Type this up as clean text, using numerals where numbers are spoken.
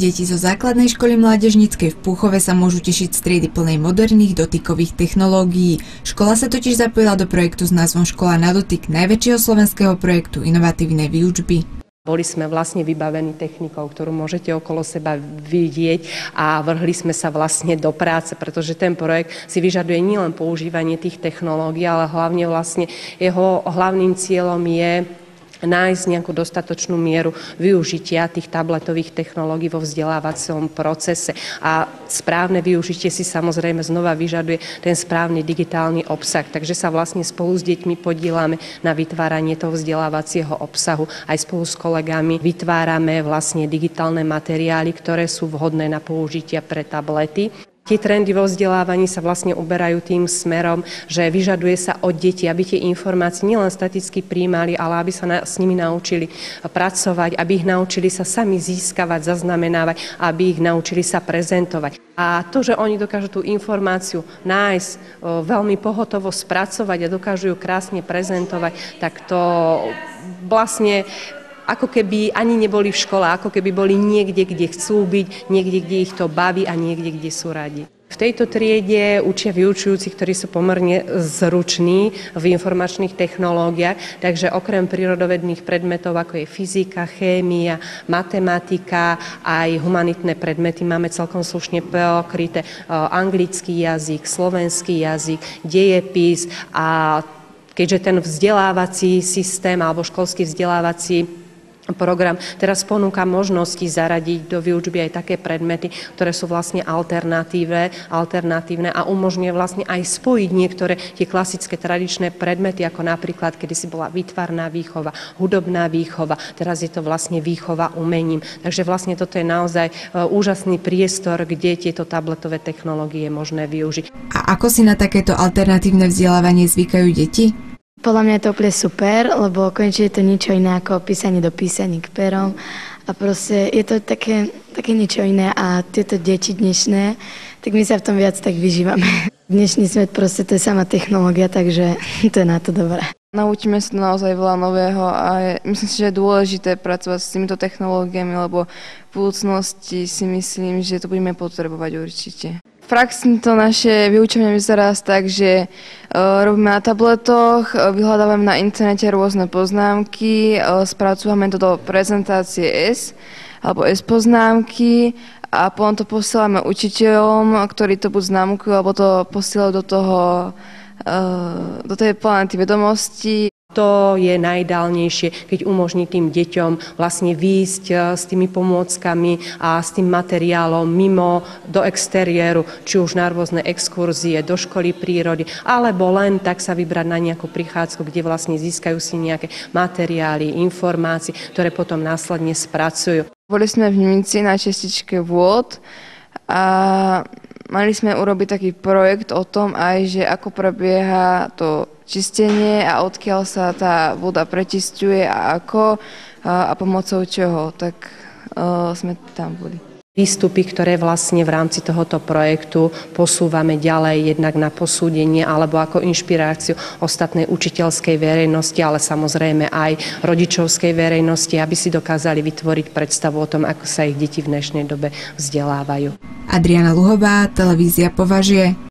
Deti zo základnej školy mládežníckej v Púchove sa môžu tešiť z triedy plnej moderných dotykových technológií. Škola sa totiž zapojila do projektu s názvom Škola na dotyk, najväčšieho slovenského projektu inovatívnej výučby. Boli sme vlastne vybavení technikou, ktorú môžete okolo seba vidieť, a vrhli sme sa vlastne do práce, pretože ten projekt si vyžaduje nielen používanie tých technológií, ale hlavne vlastne jeho hlavným cieľom je nájsť nejakú dostatočnú mieru využitia tých tabletových technológií vo vzdelávacom procese. A správne využitie si samozrejme znova vyžaduje ten správny digitálny obsah. Takže sa vlastne spolu s deťmi podieláme na vytváranie toho vzdelávacieho obsahu. Aj spolu s kolegami vytvárame vlastne digitálne materiály, ktoré sú vhodné na použitia pre tablety. Tie trendy vo vzdelávaní sa vlastne uberajú tým smerom, že vyžaduje sa od detí, aby tie informácie nielen staticky prijímali, ale aby sa s nimi naučili pracovať, aby ich naučili sa sami získavať, zaznamenávať, aby ich naučili sa prezentovať. A to, že oni dokážu tú informáciu nájsť, veľmi pohotovo spracovať a dokážu ju krásne prezentovať, tak to vlastne ako keby ani neboli v škole, ako keby boli niekde, kde chcú byť, niekde, kde ich to baví a niekde, kde sú radi. V tejto triede učia vyučujúci, ktorí sú pomerne zruční v informačných technológiách, takže okrem prírodovedných predmetov, ako je fyzika, chémia, matematika, aj humanitné predmety máme celkom slušne pokryté anglický jazyk, slovenský jazyk, dejepis, a keďže ten vzdelávací systém alebo školský vzdelávací program teraz ponúka možnosti zaradiť do výučby aj také predmety, ktoré sú vlastne alternatívne a umožňuje vlastne aj spojiť niektoré tie klasické tradičné predmety, ako napríklad kedysi bola výtvarná výchova, hudobná výchova, teraz je to vlastne výchova umením. Takže vlastne toto je naozaj úžasný priestor, kde tieto tabletové technológie je možné využiť. A ako si na takéto alternatívne vzdelávanie zvykajú deti? Podľa mňa je to úplne super, lebo konečne je to niečo iné ako písanie do písaní k perom a proste je to také niečo iné a tieto deti dnešné, tak my sa v tom viac tak vyžívame. Dnešný svet proste to je sama technológia, takže to je na to dobré. Naučíme sa naozaj veľa nového a myslím si, že je dôležité pracovať s týmito technológiami, lebo v budúcnosti si myslím, že to budeme potrebovať určite. V praxi to naše vyučovanie vyzerá tak, že robíme na tabletoch, vyhľadávame na internete rôzne poznámky, spracúvame to do prezentácie S alebo S poznámky a potom to posielame učiteľom, ktorí to buď známkujú, alebo to posielajú do tej planety vedomostí. To je najideálnejšie, keď umožní tým deťom vlastne výjsť s tými pomôckami a s tým materiálom mimo do exteriéru, či už na rôzne exkurzie, do školy prírody, alebo len tak sa vybrať na nejakú prichádzku, kde vlastne získajú si nejaké materiály, informácie, ktoré potom následne spracujú. Boli sme v Nimici na čističke vôd a mali sme urobiť taký projekt o tom aj, že ako prebieha to čistenie a odkiaľ sa tá voda prečisťuje a ako a pomocou čoho, tak sme tam boli. Výstupy, ktoré vlastne v rámci tohoto projektu posúvame ďalej jednak na posúdenie alebo ako inšpiráciu ostatnej učiteľskej verejnosti, ale samozrejme aj rodičovskej verejnosti, aby si dokázali vytvoriť predstavu o tom, ako sa ich deti v dnešnej dobe vzdelávajú. Adriana Luhová, televízia Považie.